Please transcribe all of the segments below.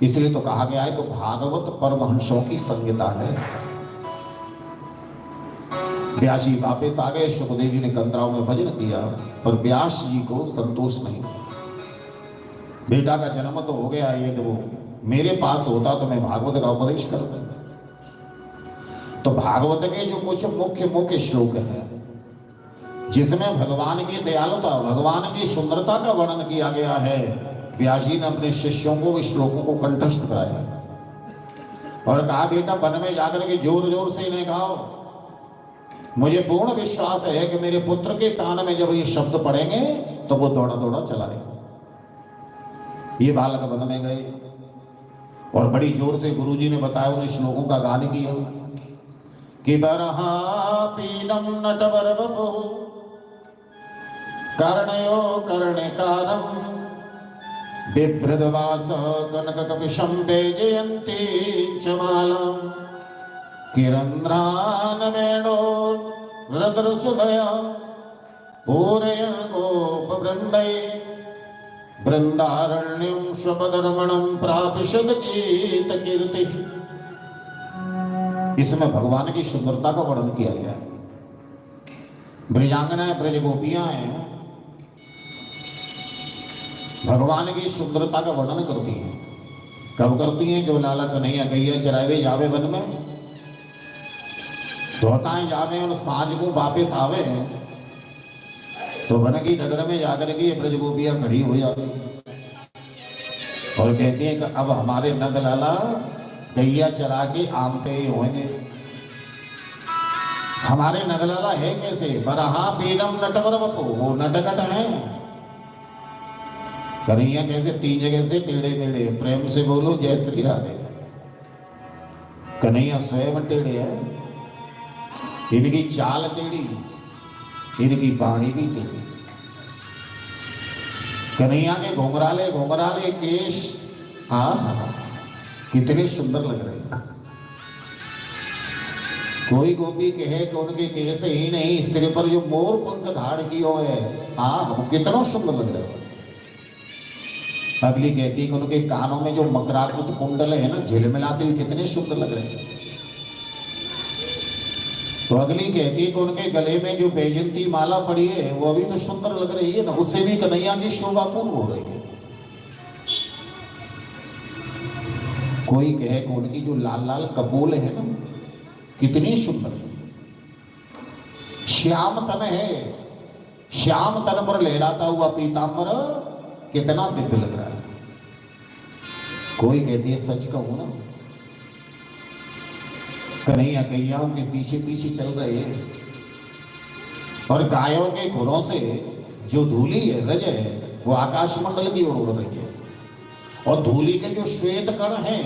इसलिए तो कहा गया है तो भागवत परमहंसों की संहिता है। व्यास जी वापस आ गए, सुखदेव जी ने कंदराओं में भजन किया, पर व्यास जी को संतोष नहीं। बेटा का जन्म तो हो गया, ये तो वो मेरे पास होता तो मैं भागवत का उपदेश करता। तो भागवत के जो कुछ मुख्य मुख्य श्लोक हैं जिसमें भगवान की दयालुता, भगवान की सुंदरता का वर्णन किया गया है, व्यास जी ने अपने शिष्यों को इस श्लोकों को कंठस्थ कराया और कहा बेटा वन में जाकर के जोर जोर से इन्हें गाओ। मुझे पूर्ण विश्वास है कि मेरे पुत्र के कान में जब ये शब्द पड़ेंगे तो वो दौड़ा दौड़ा चलाएगा। ये बालक वन में गए और बड़ी जोर से गुरुजी ने बताया, उन्हें श्लोकों का गान किया कि बरहा पीनम नटवर बपु कर्णयो कर्णकारम बिभ्रदवास कनक कपिशं जयंती चमालम किरंद्रान वेणो रद्र सुदया पूरयन गोप वृंदय वृंदारण्यम स्वपदरमणम प्रापिशद गीत कीर्ति। इसमें भगवान की सुंदरता का वर्णन किया गया है। ब्रजांगनाएं ब्रज गोपियां हैं, भगवान की सुंदरता का वर्णन करती हैं। कब करती हैं? जो लाला कन्हैया गैया चरावे जावे वन में, धोताएं जावे और सांझ को वापिस आवे तो वन की नगर में जाकर के ब्रज गोपियां खड़ी हो जाती और कहती हैं कि अब हमारे नंद लाला गैया चरा के आम पे होंगे। हमारे नंद लाला है कैसे? बरहा पीनम नटवर बपु, वो नटखट है। कन्हैया कैसे? तीन जगह से टेढ़े मेढ़े। प्रेम से बोलो जय श्री राधे। कन्हैया स्वयं टेढ़े है, इनकी चाल टेढ़ी, इनकी बाणी भी टेढ़ी। कन्हैया के घुंघराले घुंघराले केश, हाँ कितने सुंदर लग रहे हैं। कोई गोपी कहे कि उनके केस ही नहीं, सिर पर जो मोर पंख धारण की हो है, वो कितना सुंदर लग रहे हैं। अगली कहती कि उनके कानों में जो मकराकृत कुंडल है ना, झिलमिलाते हुए कितने सुंदर लग रहे हैं। तो अगली कहती है कि उनके गले में जो बैजंती माला पड़ी है वो अभी तो सुंदर लग रही है ना, उससे भी कन्हैया की शोभा पूर्ण हो रही है। कोई कहे कि उनकी जो लाल लाल कपोल है ना, कितनी सुंदर है। श्याम तन है, श्याम तन पर लहराता हुआ पीतांबर कितना दिव्य लग रहा है। कोई कहती है सच कहूं ना, कन्हैया गैयाओं के पीछे पीछे चल रहे हैं और गायों के खुरों से जो धूली है, रज है, वो आकाश मंडल की ओर उड़ रही है और धूली के जो श्वेत कण हैं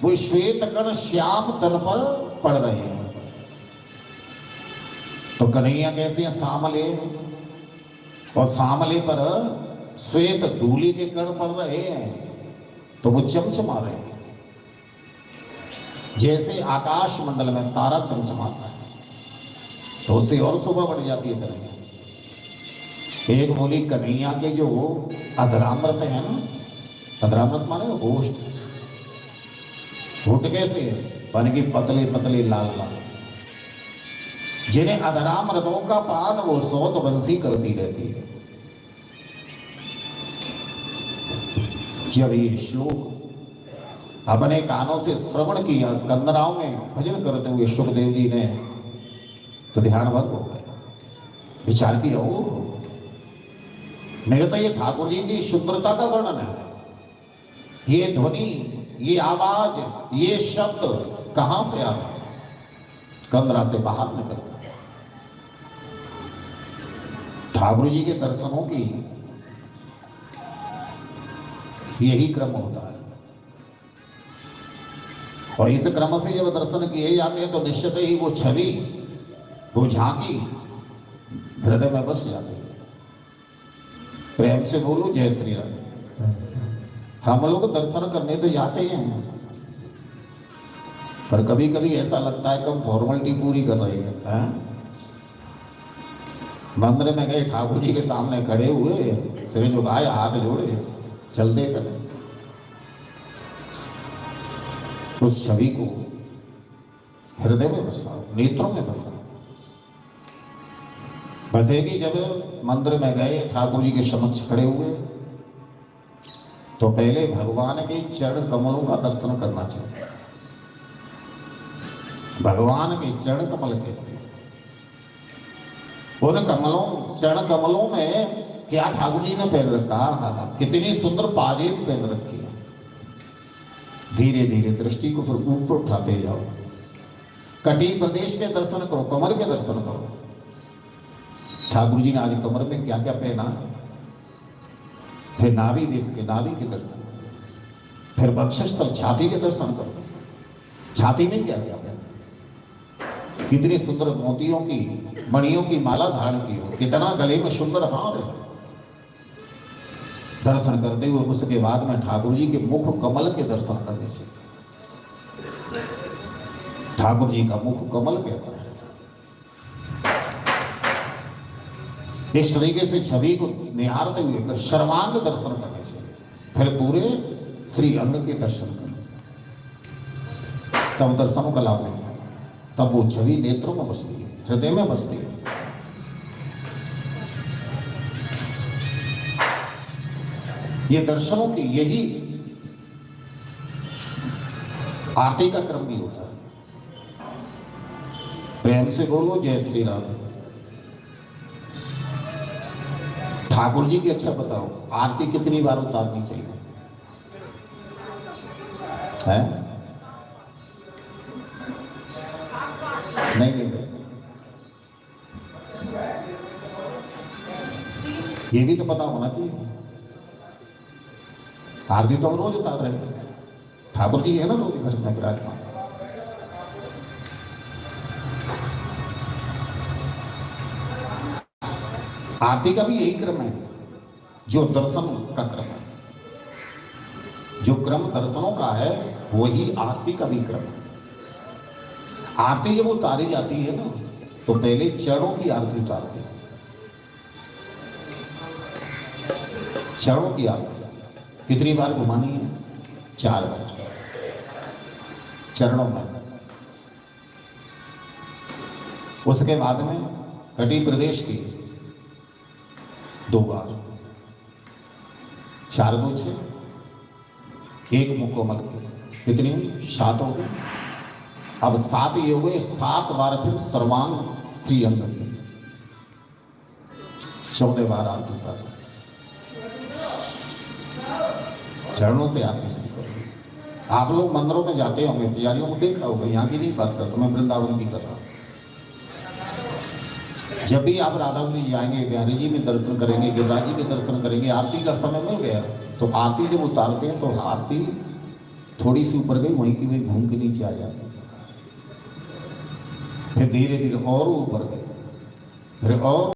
वो श्वेत कण श्याम तन पर पड़ रहे हैं। तो कन्हैया कैसे हैं? सामले, और सामले पर श्वेत धूली के कण पड़ रहे हैं तो वो चमचमा रहे हैं जैसे आकाश मंडल में तारा चमचमाता है। तो उससे और शोभा बढ़ जाती है कन्हैया। एक बोली कन्हैया के जो अधरामृत है ना, अधरामृत माने होस्ट, होट कैसे है? बन की पतले पतले लाल लाल, जिन्हें अधरामृतों का पान वो सौत बंसी करती रहती है। जब ये श्लोक अपने कानों से श्रवण किया, कंदराओं में भजन करते हुए सुखदेव जी ने, तो ध्यान भंग हो गया। विचार किया, ओ मेरे तो ये ठाकुर जी की सुंदरता का वर्णन है। ये ध्वनि, ये आवाज, ये शब्द कहां से आ रहा है? कमरा से बाहर निकलता है। ठाकुर जी के दर्शनों की यही क्रम होता है और इस क्रम से जब दर्शन किए जाते हैं तो निश्चित ही वो छवि, वो झांकी हृदय में बस जाती है। प्रेम से बोलो जय श्री राम। हम लोग दर्शन करने तो जाते हैं पर कभी कभी ऐसा लगता है कि हम फॉर्मेलिटी पूरी कर रहे हैं। मंदिर में गए, ठाकुर जी के सामने खड़े हुए, सिर झुकाए, हाथ जोड़े, चलते करें। उस छवि को हृदय में बसाओ, नेत्रों में बसाओ। बसेगी जब मंदिर में गए, ठाकुर जी के समक्ष खड़े हुए, तो पहले भगवान के चरण कमलों का दर्शन करना चाहिए। भगवान के चरण कमल कैसे, उन कमलों, चरण कमलों में क्या ठाकुर जी ने पहन रखा, कितनी सुंदर पाजेब पहन रखी है। धीरे धीरे दृष्टि को फिर ऊपर उठाते जाओ, कटी प्रदेश के दर्शन करो, कमर के दर्शन करो। ठाकुर जी ने आज कमर में क्या क्या पहना, फिर नाभि देश के, नाभि के दर्शन करो, फिर वक्षस्थल छाती के दर्शन करो, छाती में क्या क्या पहना, कितनी सुंदर मोतियों की, मणियों की माला धारण की हो, कितना गले में सुंदर हार है। दर्शन करते हुए उसके बाद में ठाकुर जी के मुख कमल के दर्शन करने से, ठाकुर जी का मुख कमल कैसा है, इस तरीके से छवि को निहारते हुए फिर सर्वांग दर्शन करने चाहिए, फिर पूरे श्री अंग के दर्शन करो, तब दर्शनों का लाभ मिलता है। तब वो छवि नेत्रों में बसती है, हृदय में बसती है। ये दर्शनों की, यही आरती का क्रम भी होता है। प्रेम से बोलो जय श्री राधे। ठाकुर जी की अच्छा बताओ, आरती कितनी बार उतारनी चाहिए है? नहीं नहीं, ये भी तो पता होना चाहिए। आरती तो हम रोज उतार रहे हैं, ठाकुर जी है ना रोज घर में विराजमान। आरती का भी यही क्रम है जो दर्शन का क्रम है, जो क्रम दर्शनों का है वही आरती का भी क्रम है। आरती जब उतारी जाती है ना, तो पहले चरणों की आरती उतारते हैं, चरणों की आरती कितनी बार घुमानी है? 4 बार चरणों में। उसके बाद में कटी प्रदेश की 2 बार, 4 2 6, 1 मुकम्मल की, कितनी 7 हो गई। अब 7 ये हो गए, 7 बार फिर सर्वांग श्री अंग की, 14 बार आरती उतारी। चरणों से आरती शुरू करो। आप लोग मंदिरों में जाते होंगे, पुजारियों को देखा होगा, यहाँ की नहीं बात करता, मैं वृंदावन की कर रहा हूँ। जब भी आप राधावली जाएंगे, बिहारी जी में दर्शन करेंगे, गिरिराज जी के दर्शन करेंगे, आरती का समय मिल गया तो आरती जब उतारते हैं तो आरती थोड़ी सी ऊपर गई, वहीं की वहीं घूम के नीचे आ जाती है, फिर धीरे धीरे और ऊपर गई, फिर और